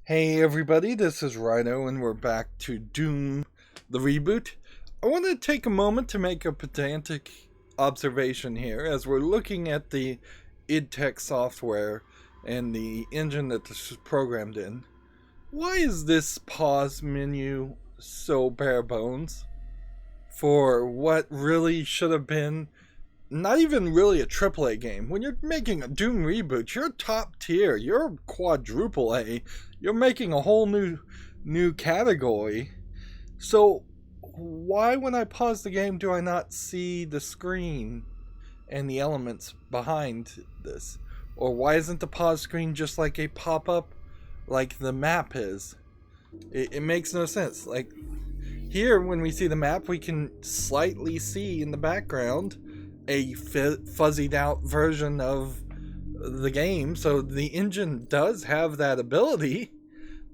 Hey everybody, this is Rydo and we're back to Doom, the reboot. I want to take a moment to make a pedantic observation here as we're looking at the id Tech software and the engine that this is programmed in. Why is this pause menu so bare bones for what really should have been not even really a AAA game? When you're making a Doom reboot, you're top tier, you're quadruple A, you're making a whole new category. So why when I pause the game do I not see the screen and the elements behind this? Or why isn't the pause screen just like a pop-up like the map is? It makes no sense. Like here, when we see the map, we can slightly see in the background a fuzzied out version of the game, so the engine does have that ability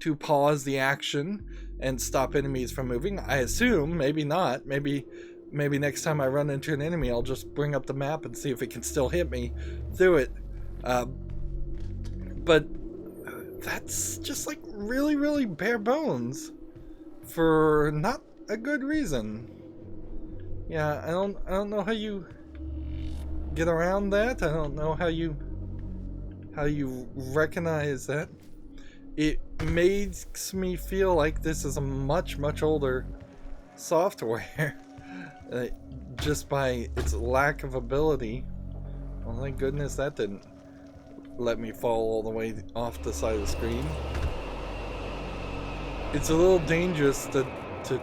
to pause the action and stop enemies from moving. I assume, maybe not, maybe next time I run into an enemy I'll just bring up the map and see if it can still hit me through it. But that's just like really bare bones for not a good reason. Yeah, I don't know how you get around that. I don't know how you recognize that. It makes me feel like this is a much older software just by its lack of ability. Well, thank goodness that didn't let me fall all the way off the side of the screen. It's a little dangerous to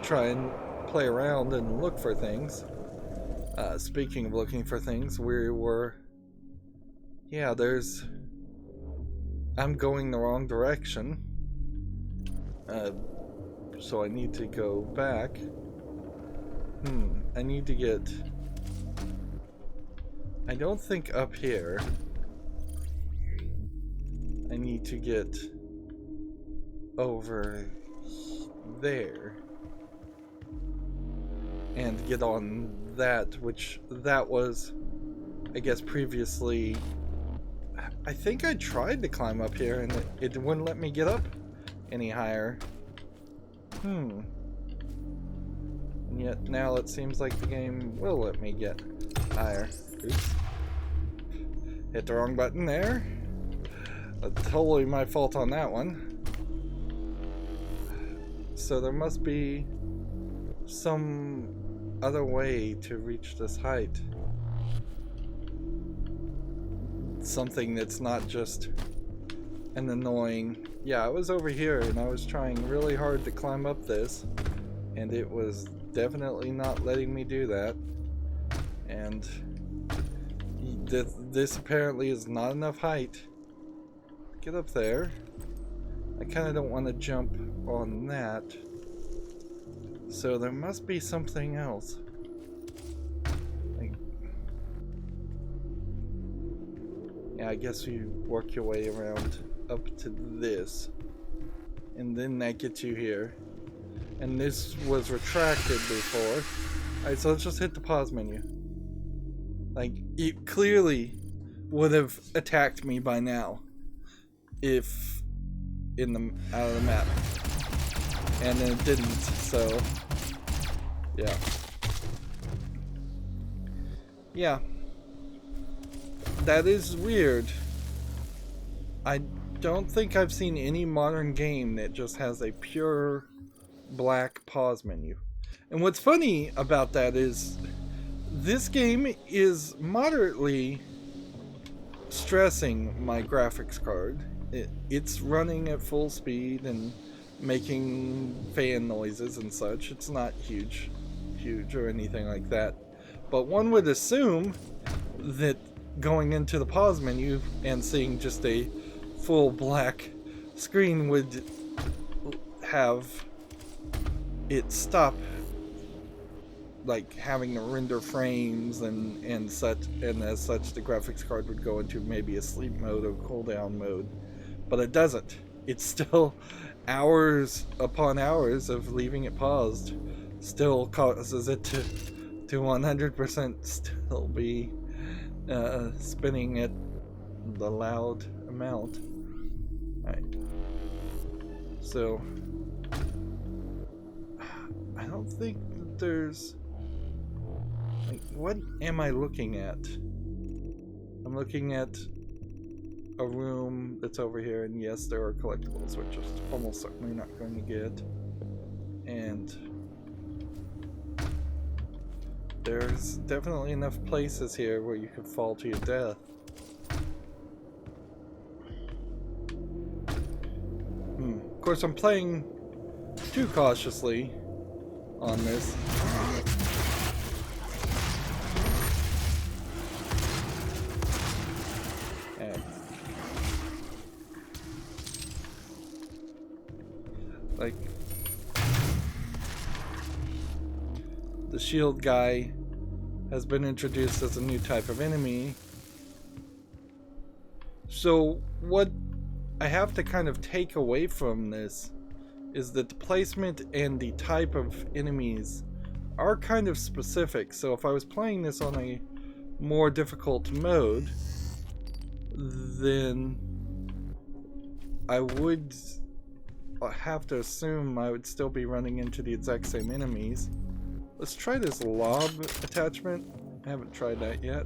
try and play around and look for things. Speaking of looking for things, I'm going the wrong direction. So I need to go back. I need to get... I don't think up here. I need to get over there and get on that, which that was, I guess, previously. I think I tried to climb up here and it wouldn't let me get up any higher. And yet now it seems like the game will let me get higher. Oops. Hit the wrong button there. Totally my fault on that one. So there must be some other way to reach this height. Something that's not just an annoying... Yeah, I was over here and I was trying really hard to climb up this, and it was definitely not letting me do that. And this apparently is not enough height. Get up there. I kind of don't want to jump on that. So there must be something else. Yeah, I guess you work your way around up to this. And then that gets you here. And this was retracted before. Alright, so let's just hit the pause menu. Like, it clearly would have attacked me by now if out of the map. And then it didn't, so yeah. Yeah. That is weird. I don't think I've seen any modern game that just has a pure black pause menu. And what's funny about that is this game is moderately stressing my graphics card. It's running at full speed and making fan noises and such. It's not huge or anything like that. But one would assume that going into the pause menu and seeing just a full black screen would have it stop, like having to render frames and such, and as such the graphics card would go into maybe a sleep mode or cooldown mode. But it doesn't. It's still hours upon hours of leaving it paused still causes it to 100% still be spinning at the loud amount. Alright. So I don't think that there's like, what am I looking at? I'm looking at a room that's over here, and yes, there are collectibles, which is almost certainly not going to get. And there's definitely enough places here where you could fall to your death. Of course, I'm playing too cautiously on this. Like, the shield guy has been introduced as a new type of enemy. So what I have to kind of take away from this is that the placement and the type of enemies are kind of specific. So if I was playing this on a more difficult mode, then I would have to assume I would still be running into the exact same enemies. Let's try this lob attachment. I haven't tried that yet.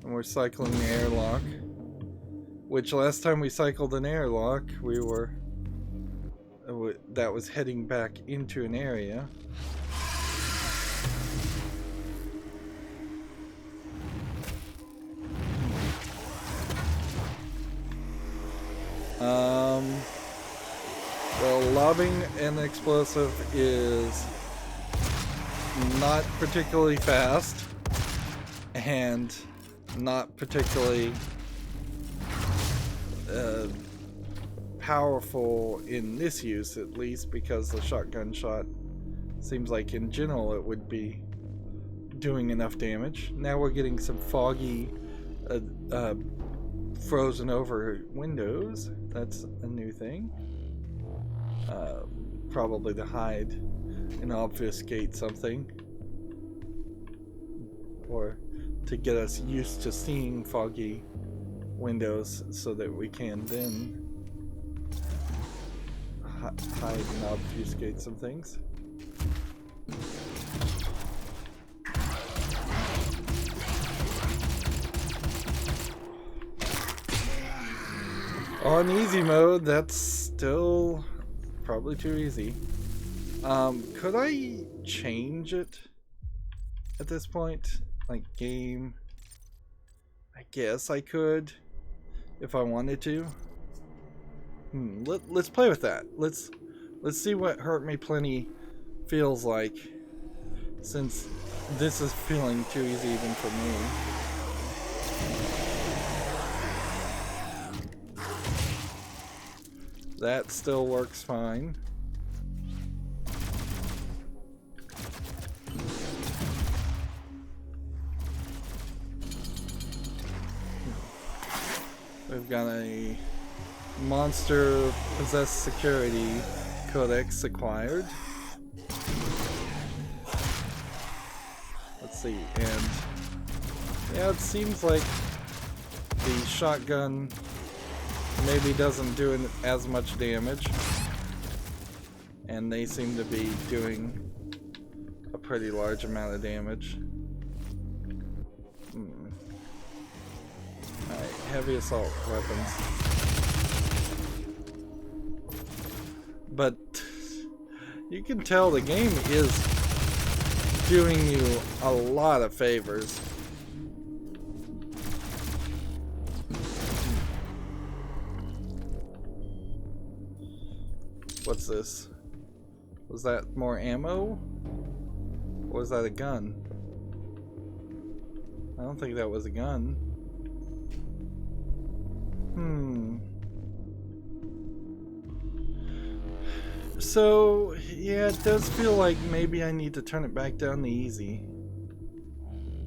And we're cycling the airlock, which last time we cycled an airlock, we were that was heading back into an area. Well, lobbing an explosive is not particularly fast and not particularly powerful in this use, at least, because the shotgun shot seems like in general it would be doing enough damage. Now we're getting some foggy frozen over windows. That's a new thing. Probably to hide and obfuscate something, or to get us used to seeing foggy windows so that we can then hide and obfuscate some things. On easy mode, that's still probably too easy. Could I change it at this point? Like game? I guess I could if I wanted to. Let's play with that. Let's see what Hurt Me Plenty feels like, since this is feeling too easy even for me. That still works fine. We've got a monster possessed security codex acquired. Let's see, and yeah, it seems like the shotgun maybe doesn't do as much damage, and they seem to be doing a pretty large amount of damage. Alright, heavy assault weapons. But you can tell the game is doing you a lot of favors. What's this? Was that more ammo? Or was that a gun? I don't think that was a gun. So, yeah, it does feel like maybe I need to turn it back down to easy,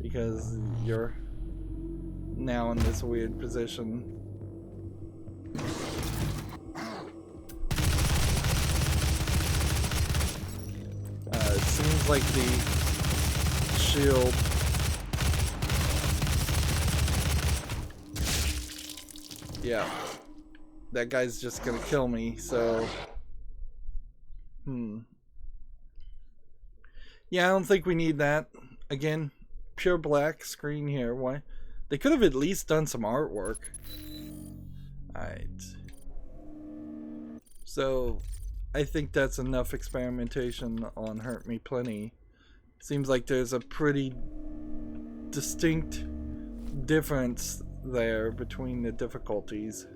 because you're now in this weird position. It seems like the shield yeah. that guy's just gonna kill me, so... Yeah, I don't think we need that. Again, pure black screen here. Why? They could have at least done some artwork. Alright. So, I think that's enough experimentation on Hurt Me Plenty. Seems like there's a pretty distinct difference there between the difficulties.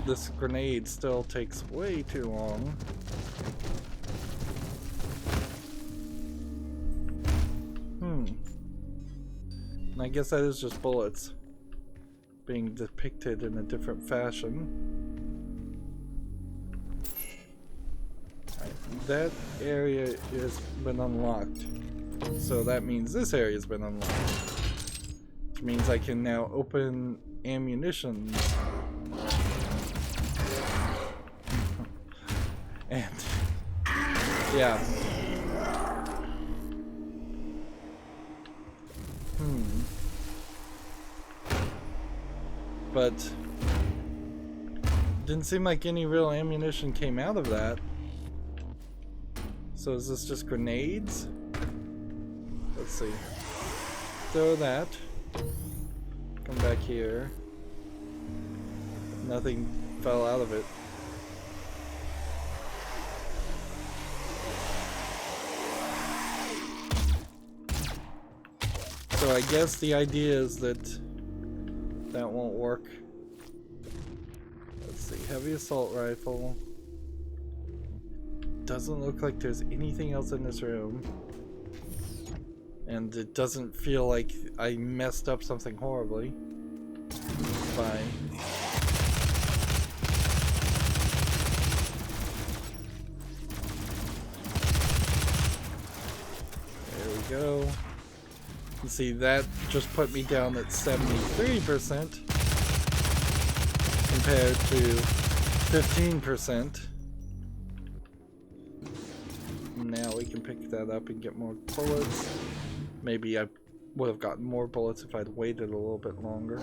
This grenade still takes way too long. And I guess that is just bullets being depicted in a different fashion. Right, that area has been unlocked. So that means this area has been unlocked. Which means I can now open ammunition. And yeah. But didn't seem like any real ammunition came out of that. So is this just grenades? Let's see. Throw that. Come back here. Nothing fell out of it. So I guess the idea is that that won't work. Let's see, heavy assault rifle. Doesn't look like there's anything else in this room. And it doesn't feel like I messed up something horribly. By there we go. You see, that just put me down at 73% compared to 15%. Now we can pick that up and get more bullets. Maybe I would have gotten more bullets if I'd waited a little bit longer.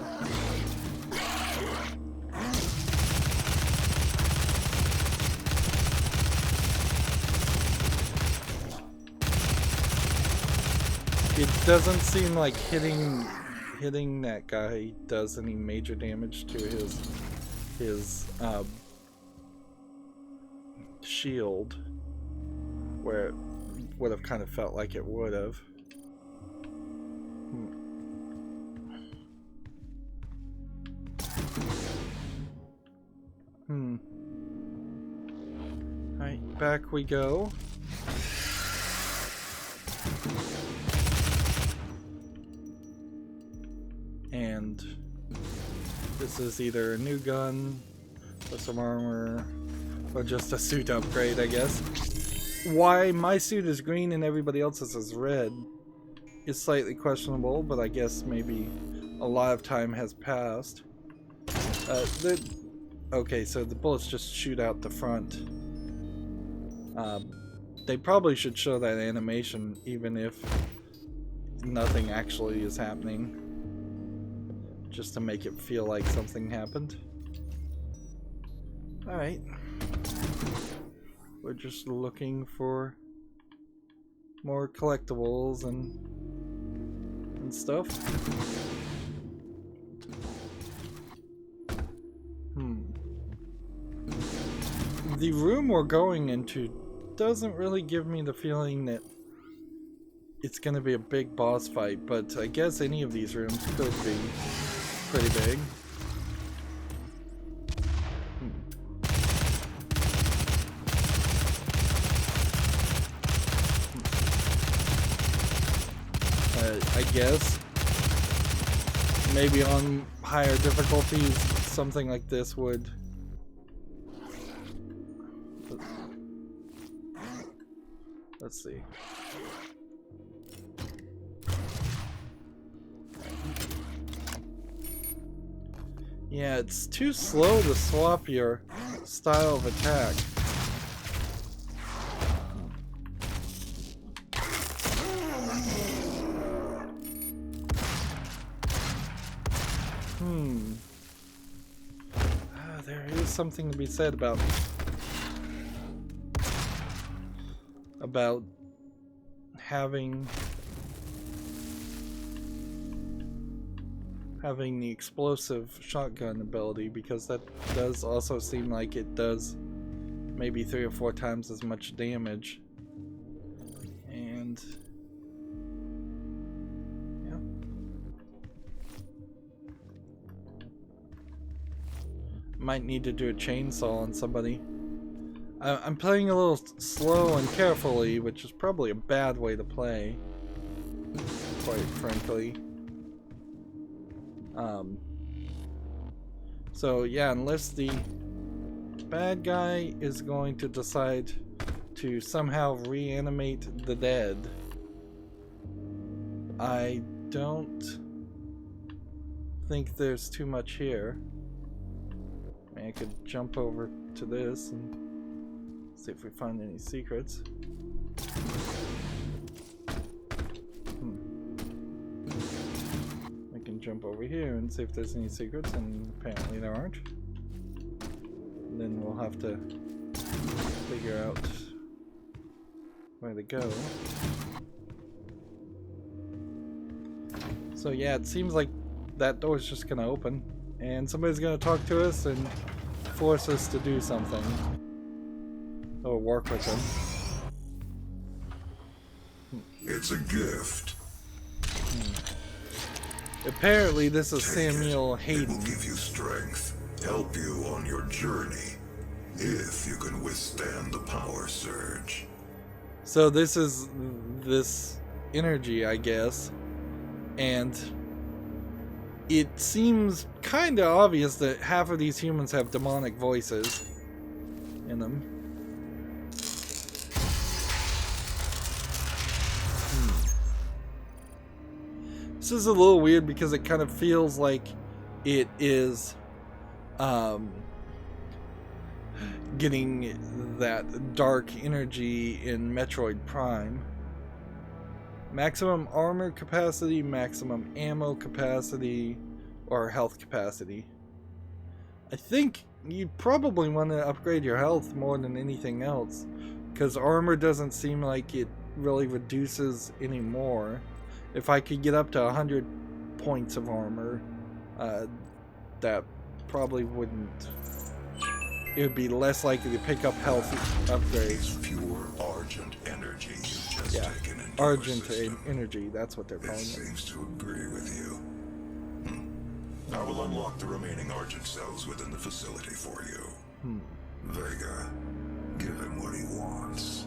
It doesn't seem like hitting that guy does any major damage to his shield, where it would have kind of felt like it would have. Alright, back we go. And this is either a new gun, or some armor, or just a suit upgrade, I guess. Why my suit is green and everybody else's is red is slightly questionable, but I guess maybe a lot of time has passed. Okay, so the bullets just shoot out the front. They probably should show that animation even if nothing actually is happening, just to make it feel like something happened. Alright. We're just looking for more collectibles and stuff. The room we're going into doesn't really give me the feeling that it's gonna be a big boss fight, but I guess any of these rooms could be pretty big. I guess maybe on higher difficulties something like this would let's see. Yeah, it's too slow to swap your style of attack. There is something to be said about having the explosive shotgun ability, because that does also seem like it does maybe 3 or 4 times as much damage. And yeah. Might need to do a chainsaw on somebody. I'm playing a little slow and carefully, which is probably a bad way to play, quite frankly. So yeah, unless the bad guy is going to decide to somehow reanimate the dead, I don't think there's too much here. I mean, I could jump over to this and see if we find any secrets. I can jump over here and see if there's any secrets, and apparently there aren't. And then we'll have to figure out where to go. So yeah, it seems like that door's just gonna open, and somebody's gonna talk to us and force us to do something. Or work with them. It's a gift. Apparently this is Take Samuel it. Hayden. It will give you strength, help you on your journey, if you can withstand the power surge. So this is this energy, I guess. And it seems kind of obvious that half of these humans have demonic voices in them. This is a little weird because it kind of feels like it is getting that dark energy in Metroid Prime. Maximum armor capacity, maximum ammo capacity, or health capacity. I think you probably want to upgrade your health more than anything else, because armor doesn't seem like it really reduces anymore. If I could get up to 100 points of armor, that probably wouldn't. It would be less likely to pick up health upgrades. It's pure Argent energy you've just taken into Argent your system. energy, that's what they're calling it. Seems to agree with you. I will unlock the remaining Argent cells within the facility for you. Vega, give him what he wants.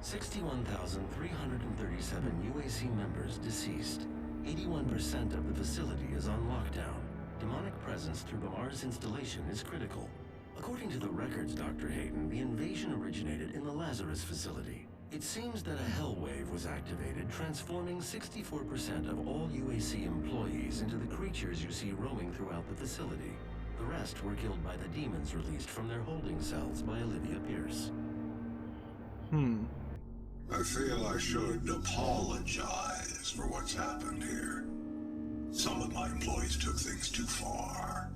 61,337 UAC members deceased. 81% of the facility is on lockdown. Demonic presence through the Mars installation is critical. According to the records, Dr. Hayden, the invasion originated in the Lazarus facility. It seems that a hell wave was activated, transforming 64% of all UAC employees into the creatures you see roaming throughout the facility. The rest were killed by the demons released from their holding cells by Olivia Pierce. I feel I should apologize for what's happened here. Some of my employees took things too far.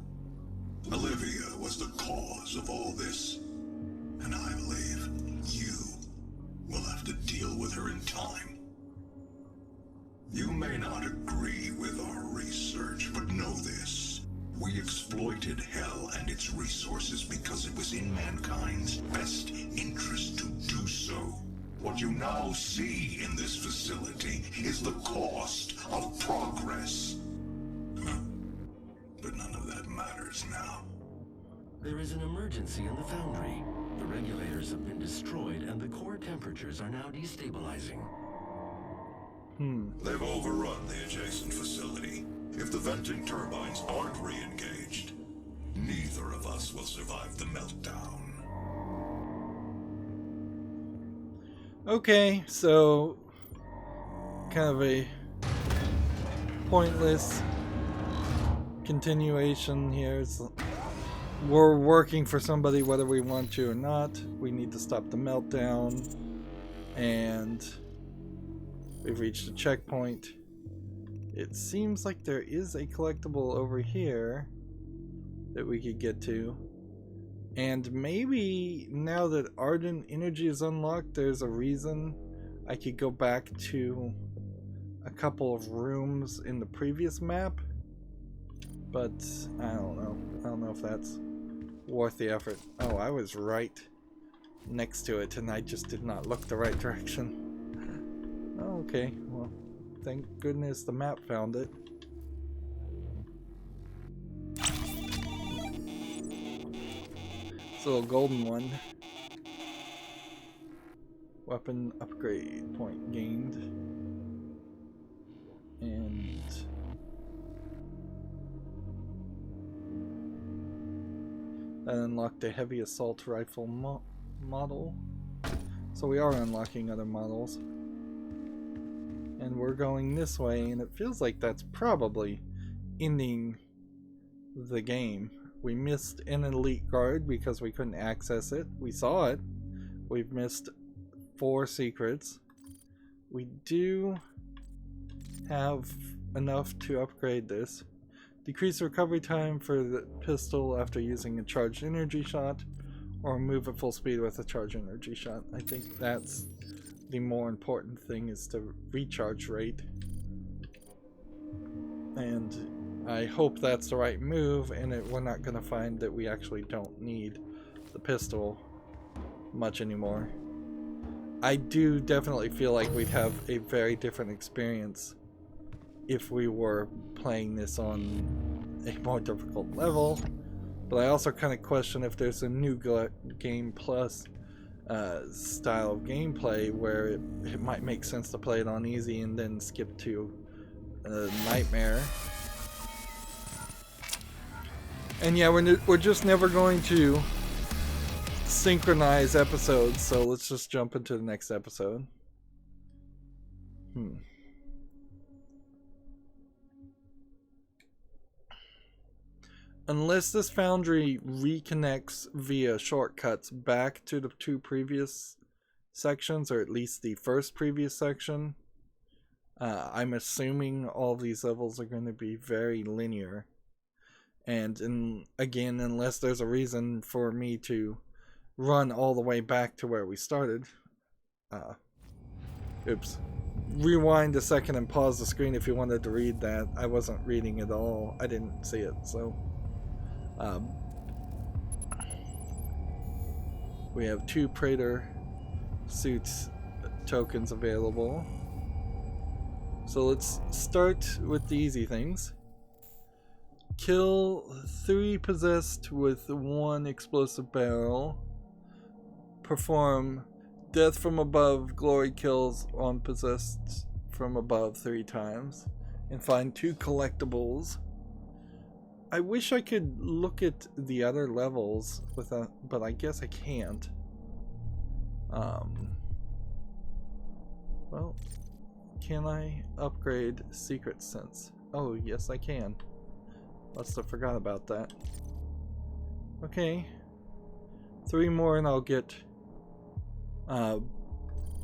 Olivia was the cause of all this, and I believe you will have to deal with her in time. You may not agree with our research, but know this. We exploited Hell and its resources because it was in mankind's best interest to do so. What you now see in this facility is the cost of progress. But none of that matters now. There is an emergency in the foundry. The regulators have been destroyed and the core temperatures are now destabilizing. They've overrun the adjacent facility. If the venting turbines aren't re-engaged, neither of us will survive the meltdown. Okay, so kind of a pointless continuation here. We're working for somebody whether we want to or not. We need to stop the meltdown. And we've reached a checkpoint. It seems like there is a collectible over here that we could get to. And maybe now that Ardent Energy is unlocked, there's a reason I could go back to a couple of rooms in the previous map. But I don't know. I don't know if that's worth the effort. Oh, I was right next to it and I just did not look the right direction. Oh, okay, well, thank goodness the map found it. It's a little golden one. Weapon upgrade point gained. And that unlocked a heavy assault rifle model. So we are unlocking other models. And we're going this way, and it feels like that's probably ending the game. We missed an elite guard because we couldn't access it. We saw it. We've missed 4 secrets. We do have enough to upgrade this. Decrease recovery time for the pistol after using a charged energy shot, or move at full speed with a charged energy shot. I think that's the more important thing, is the recharge rate. And I hope that's the right move, and we're not going to find that we actually don't need the pistol much anymore. I do definitely feel like we'd have a very different experience if we were playing this on a more difficult level, but I also kind of question if there's a new game plus style of gameplay where it might make sense to play it on easy and then skip to nightmare. And yeah, we're just never going to synchronize episodes, so let's just jump into the next episode. Unless this foundry reconnects via shortcuts back to the 2 previous sections, or at least the first previous section, I'm assuming all these levels are going to be very linear. And again, unless there's a reason for me to run all the way back to where we started. Oops. Rewind a second and pause the screen if you wanted to read that. I wasn't reading at all. I didn't see it, so... we have 2 Praetor suits tokens available. So let's start with the easy things. Kill 3 possessed with 1 explosive barrel. Perform death from above glory kills on possessed from above 3 times. And find 2 collectibles. I wish I could look at the other levels but I guess I can't. Well, can I upgrade Secret Sense? Oh, yes I can. Must have forgot about that. Okay. 3 more and I'll get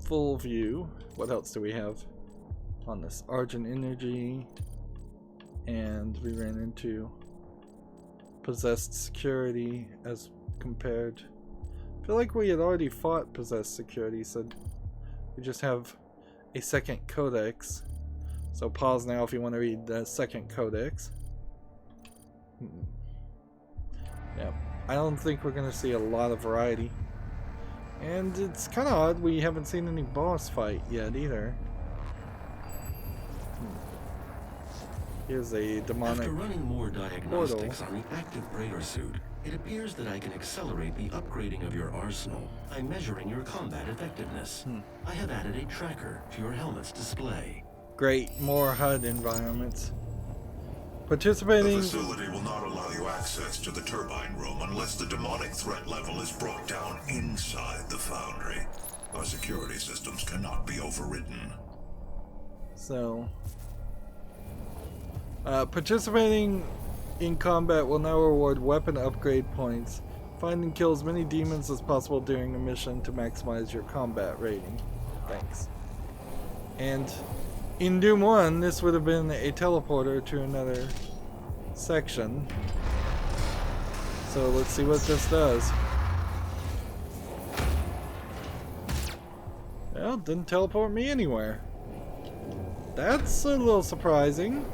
full view. What else do we have on this? Argent Energy, and we ran into Possessed Security as compared. I feel like we had already fought Possessed Security, so we just have a second codex. So pause now if you want to read the second codex. Yeah, I don't think we're going to see a lot of variety. And it's kind of odd we haven't seen any boss fight yet either. Here's a demonic After running more diagnostics on the active Praetor suit, it appears that I can accelerate the upgrading of your arsenal by measuring your combat effectiveness. I have added a tracker to your helmet's display. Great, more HUD environments. Participating... The facility will not allow you access to the turbine room unless the demonic threat level is brought down inside the foundry. Our security systems cannot be overridden. So... Participating in combat will now reward weapon upgrade points. Find and kill as many demons as possible during a mission to maximize your combat rating. Thanks. And in Doom 1, this would have been a teleporter to another section. So let's see what this does. Well, it didn't teleport me anywhere. That's a little surprising.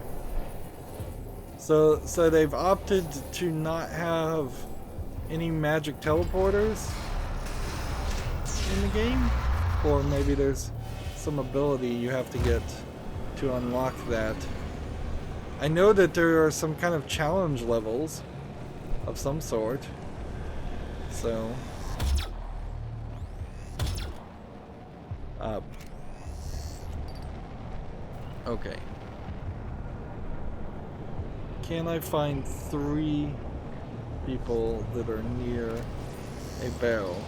So they've opted to not have any magic teleporters in the game? Or maybe there's some ability you have to get to unlock that. I know that there are some kind of challenge levels of some sort. So okay. Can I find 3 people that are near a barrel?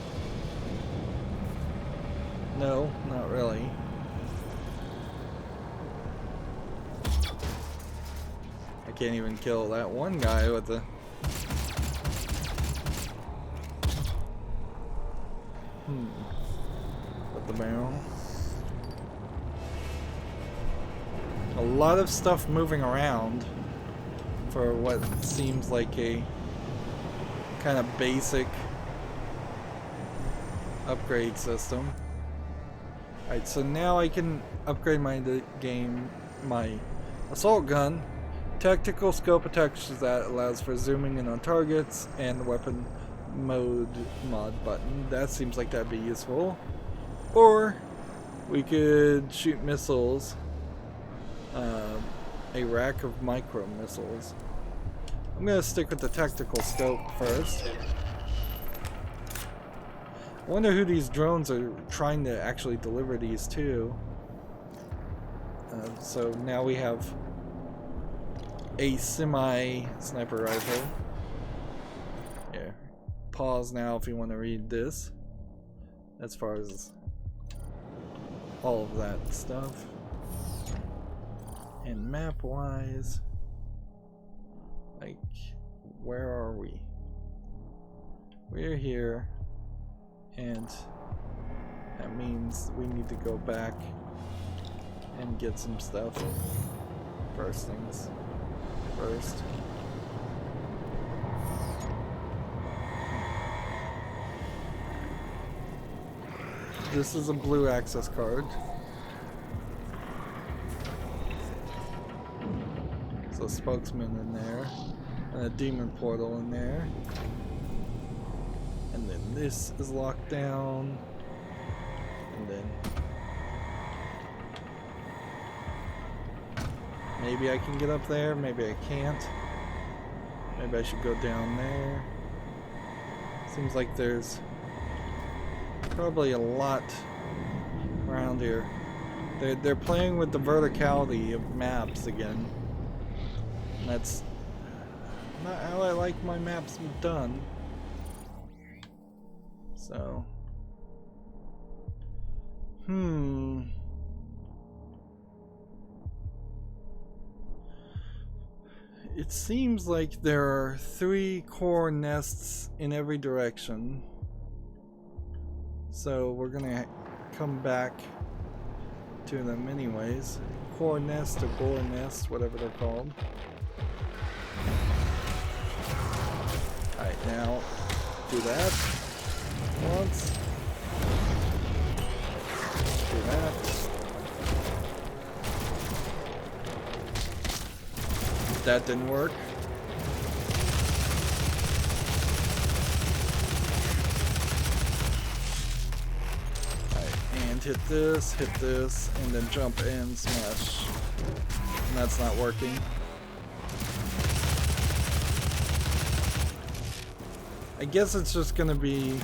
No, not really. I can't even kill that one guy with the... with the barrel. A lot of stuff moving around for what seems like a kind of basic upgrade system. Alright, so now I can upgrade my assault gun. Tactical scope attaches that allows for zooming in on targets, and the weapon mod button. That seems like that'd be useful. Or we could shoot missiles. A rack of micro missiles. I'm gonna stick with the tactical scope first. I wonder who these drones are trying to actually deliver these to. So now we have a semi-sniper rifle. Yeah. Pause now if you want to read this. As far as all of that stuff. And map-wise, like, where are we? We're here, and that means we need to go back and get some stuff. First things first. This is a blue access card. A spokesman in there, and a demon portal in there, and then this is locked down, and then maybe I can get up there, maybe I can't. Maybe I should go down there. Seems like there's probably a lot around here. They're playing with the verticality of maps again. That's not how I like my maps done. So, it seems like there are 3 core nests in every direction. So we're gonna come back to them anyways. Core nest or gore nest, whatever they're called. Alright, now do that once. Do that. That didn't work. Alright, and hit this, and then jump and smash. And that's not working. I guess it's just gonna be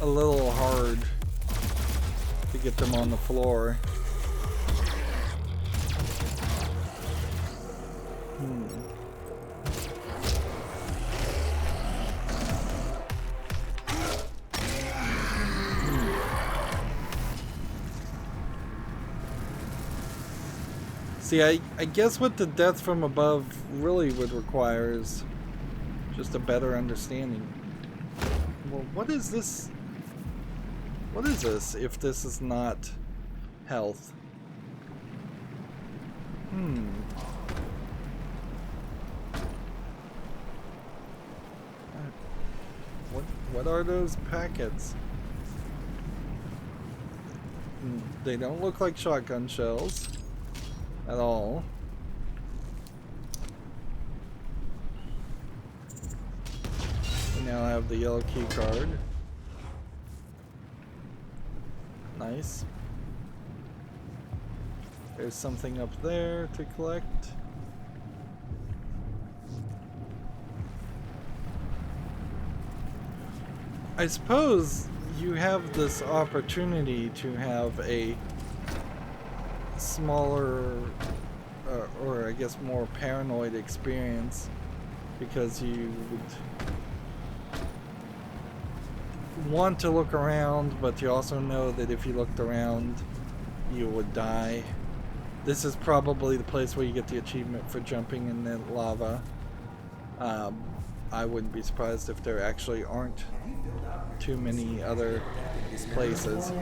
a little hard to get them on the floor. See, I guess what the death from above really would require is just a better understanding. Well, what is this? What is this if this is not health? What are those packets? They don't look like shotgun shells at all. We now have the yellow key card. Nice. There's something up there to collect. I suppose you have this opportunity to have a smaller, or I guess more paranoid experience, because you would want to look around, but you also know that if you looked around, you would die. This is probably the place where you get the achievement for jumping in the lava. I wouldn't be surprised if there actually aren't too many other places.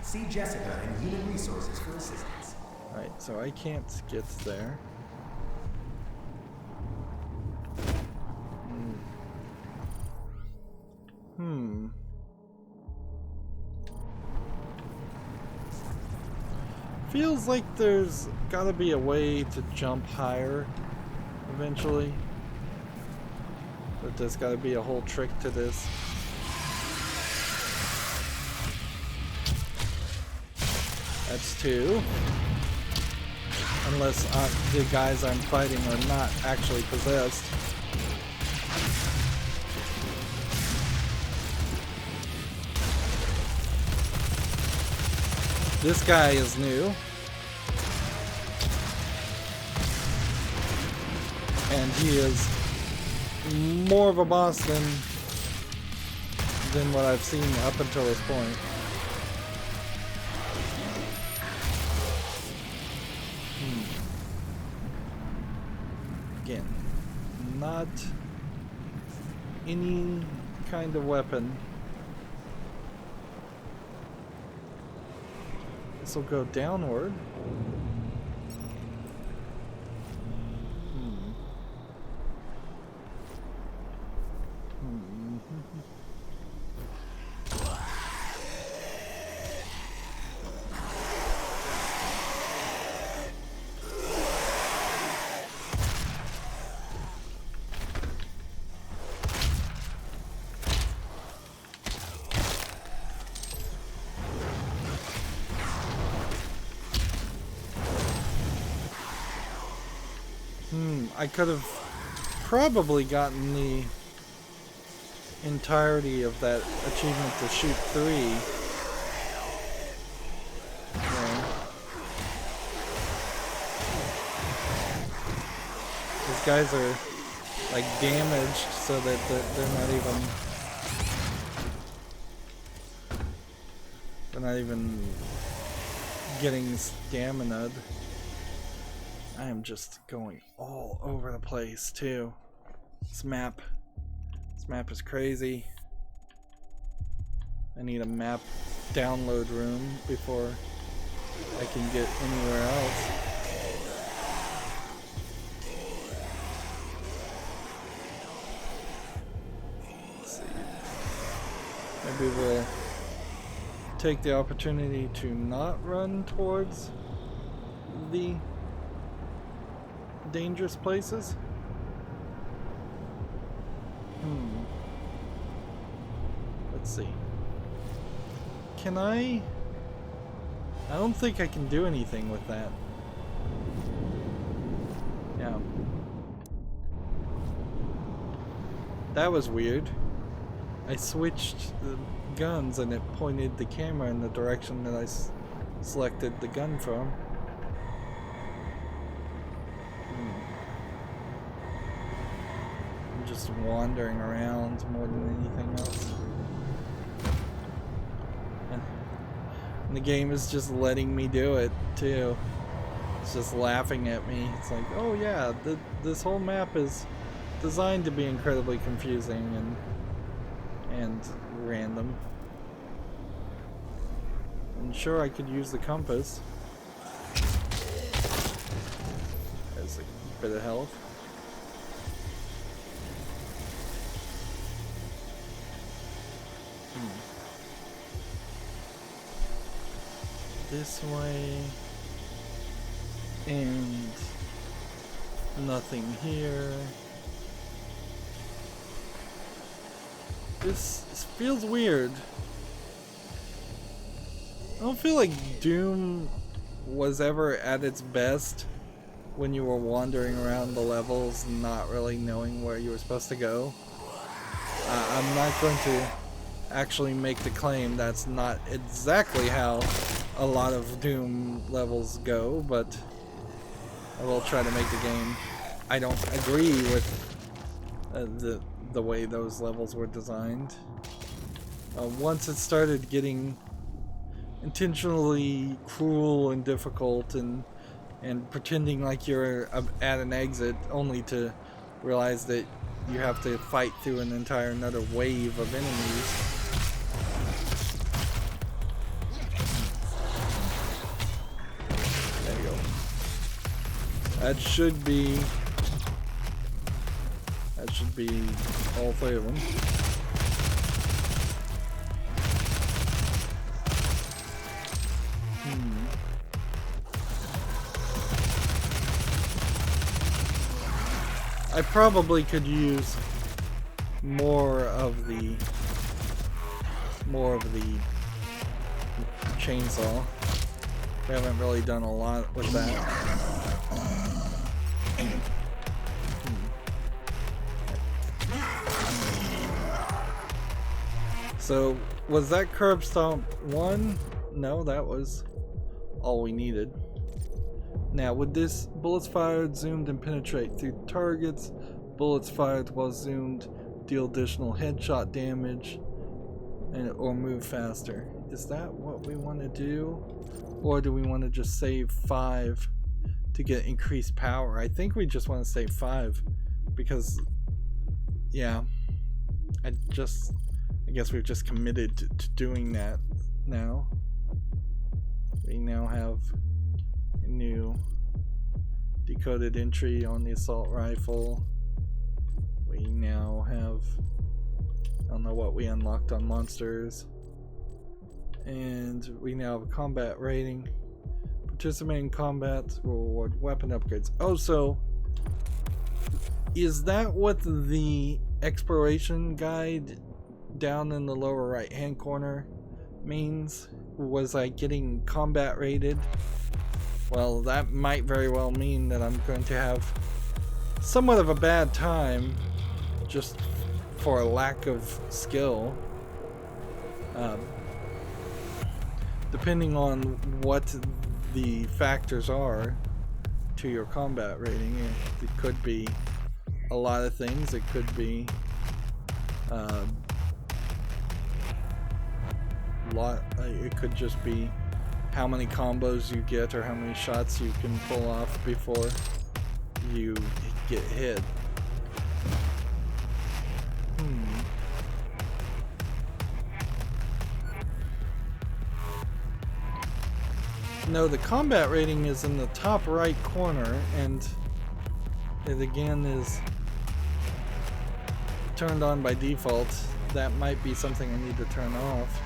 See Jessica in Human Resources for assistance. Right, so I can't get there. Feels like there's gotta be a way to jump higher eventually. But there's gotta be a whole trick to this. That's two. Unless the guys I'm fighting are not actually possessed. This guy is new. And he is more of a boss than what I've seen up until this point. Again, not any kind of weapon. This will go downward. I could have probably gotten the entirety of that achievement to shoot 3. Okay. These guys are like damaged so that they're not even getting stamina. I am just going all over the place too. This map is crazy. I need a map download room before I can get anywhere else. Let's see. Maybe we'll take the opportunity to not run towards the dangerous places. Let's see. Can I don't think I can do anything with that. Yeah. That was weird. I switched the guns and it pointed the camera in the direction that I selected the gun from. Just wandering around more than anything else. And the game is just letting me do it too. It's just laughing at me. It's like, oh yeah, this whole map is designed to be incredibly confusing and random. And sure, I could use the compass as a bit of health. This way, and nothing here. This feels weird. I don't feel like Doom was ever at its best when you were wandering around the levels not really knowing where you were supposed to go. I'm not going to actually make the claim that's not exactly how a lot of Doom levels go, but I will try to make the game. I don't agree with the way those levels were designed. Once it started getting intentionally cruel and difficult and pretending like you're at an exit only to realize that you have to fight through an entire another wave of enemies. There you go. That should be all three of them. I probably could use more of the chainsaw. We haven't really done a lot with that. So, was that curb stomp one? No, that was all we needed. Now, with this, bullets fired, zoomed, and penetrate through targets. Bullets fired while zoomed deal additional headshot damage or move faster. Is that what we want to do? Or do we want to just save 5 to get increased power? I think we just want to save 5 because, yeah, I guess we've just committed to doing that now. We now have a new decoded entry on the assault rifle. We now have, I don't know what we unlocked on monsters. And we now have a combat rating. Participating in combat will reward weapon upgrades. Oh, so is that what the exploration guide down in the lower right hand corner means? Was I getting combat rated? Well, that might very well mean that I'm going to have somewhat of a bad time just for a lack of skill. Depending on what the factors are to your combat rating, it could be a lot of things. It could be it could just be how many combos you get or how many shots you can pull off before you get hit. No, the combat rating is in the top right corner, and it again is turned on by default. That might be something I need to turn off.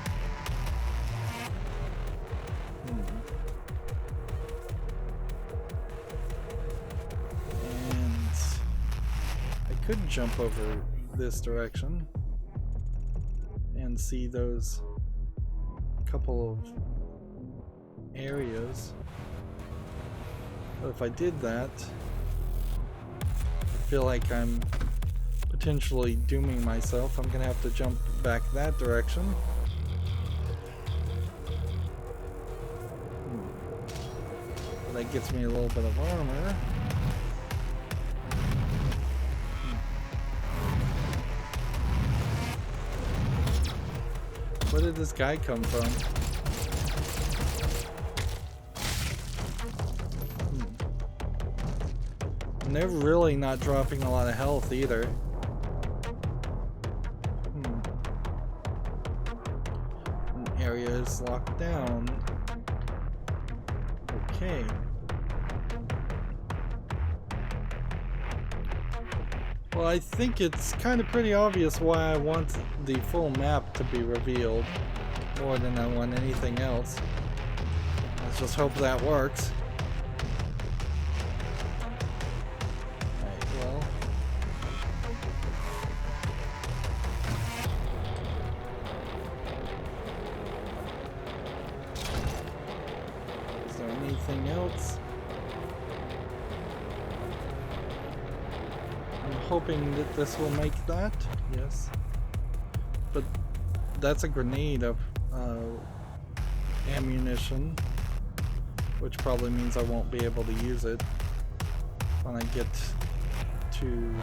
And I could jump over this direction and see those couple of areas. But if I did that, I feel like I'm potentially dooming myself. I'm gonna have to jump back that direction. That gets me a little bit of armor. Where did this guy come from? And they're really not dropping a lot of health either. An area is locked down. Okay. Well, I think it's kind of pretty obvious why I want the full map to be revealed more than I want anything else. Let's just hope that works. Alright, well. Is there anything else? I'm hoping that this will make that. Yes. But that's a grenade of ammunition, which probably means I won't be able to use it when I get to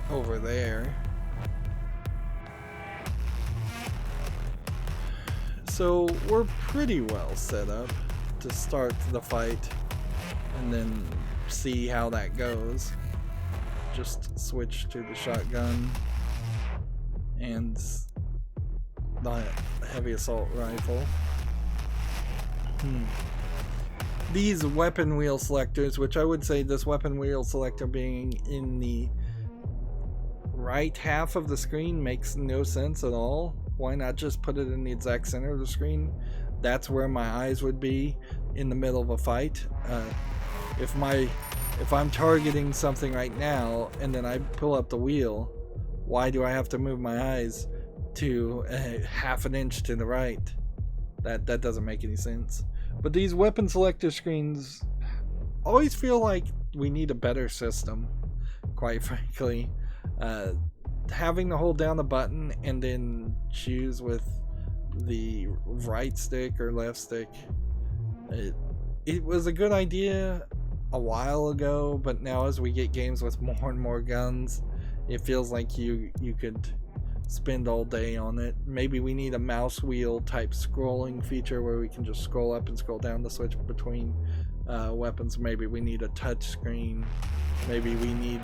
over there. So we're pretty well set up to start the fight and then see how that goes. Just switch to the shotgun and the heavy assault rifle. These weapon wheel selectors, which I would say this weapon wheel selector being in the right half of the screen makes no sense at all. Why not just put it in the exact center of the screen? That's where my eyes would be in the middle of a fight. If I'm targeting something right now and then I pull up the wheel, why do I have to move my eyes to half an inch to the right? That doesn't make any sense. But these weapon selector screens always feel like we need a better system, quite frankly. Having to hold down the button and then choose with the right stick or left stick, it was a good idea a while ago, but now as we get games with more and more guns, it feels like you could spend all day on it. Maybe we need a mouse wheel type scrolling feature where we can just scroll up and scroll down to switch between weapons. Maybe we need a touch screen. Maybe we need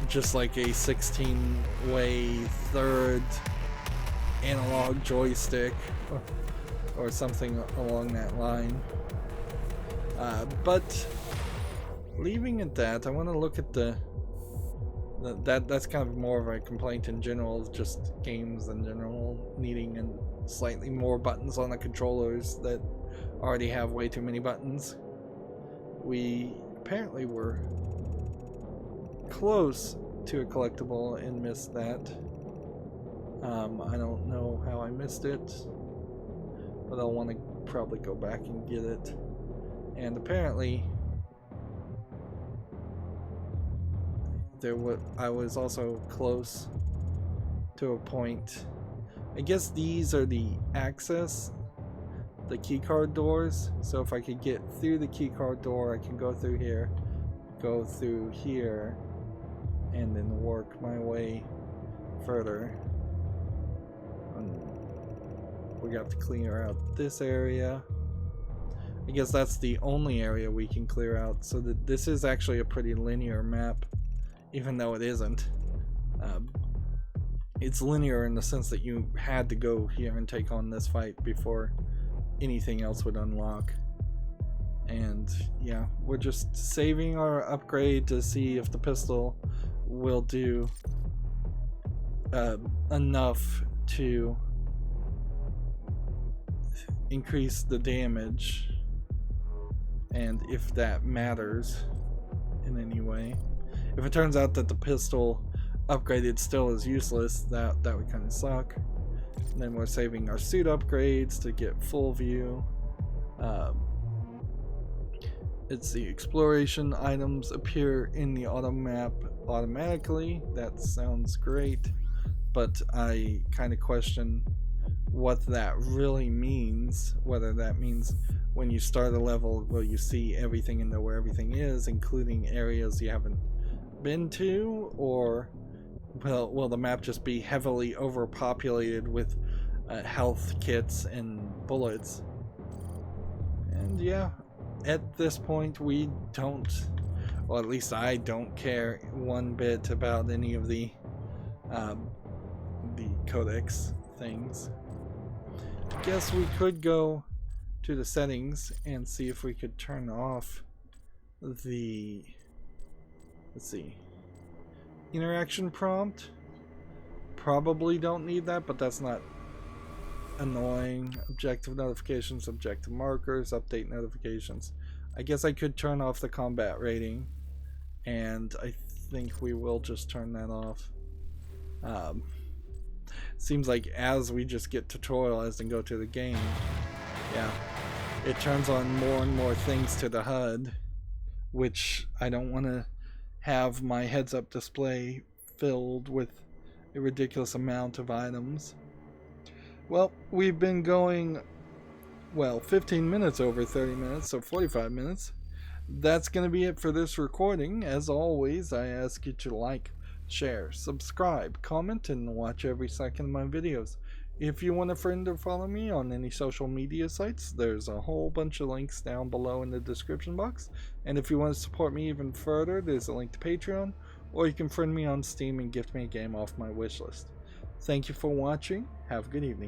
just like a 16-way third analog joystick or something along that line. But leaving at that, I want to look at that's kind of more of a complaint in general, just games in general needing slightly more buttons on the controllers that already have way too many buttons. We apparently were close to a collectible and missed that. I don't know how I missed it, but I'll want to probably go back and get it. And apparently I was also close to a point. I guess these are the access, the keycard doors. So if I could get through the keycard door, I can go through here, and then work my way further. We got to clear out this area. I guess that's the only area we can clear out, so that this is actually a pretty linear map, even though it isn't. It's linear in the sense that you had to go here and take on this fight before anything else would unlock. And yeah, we're just saving our upgrade to see if the pistol will do enough to increase the damage, and if that matters in any way. If it turns out that the pistol upgraded still is useless, that would kind of suck. And then we're saving our suit upgrades to get full view. It's the exploration items appear in the auto map automatically. That sounds great, but I kind of question what that really means. Whether that means when you start a level, will you see everything and know where everything is, including areas you haven't been to, or will the map just be heavily overpopulated with health kits and bullets? And yeah, at this point we Well, at least I don't care one bit about any of the codex things. I guess we could go to the settings and see if we could turn off the, let's see, interaction prompt. Probably don't need that, but that's not annoying. Objective notifications, objective markers, update notifications. I guess I could turn off the combat rating, and I think we will just turn that off. Seems like as we just get tutorialized and go to the game, yeah, it turns on more and more things to the HUD, which I don't want to have my heads-up display filled with a ridiculous amount of items. Well, we've been going, well, 15 minutes over 30 minutes, so 45 minutes. That's going to be it for this recording. As always, I ask you to like, share, subscribe, comment, and watch every second of my videos. If you want a friend or follow me on any social media sites, there's a whole bunch of links down below in the description box. And if you want to support me even further, there's a link to Patreon, or you can friend me on Steam and gift me a game off my wishlist. Thank you for watching. Have a good evening.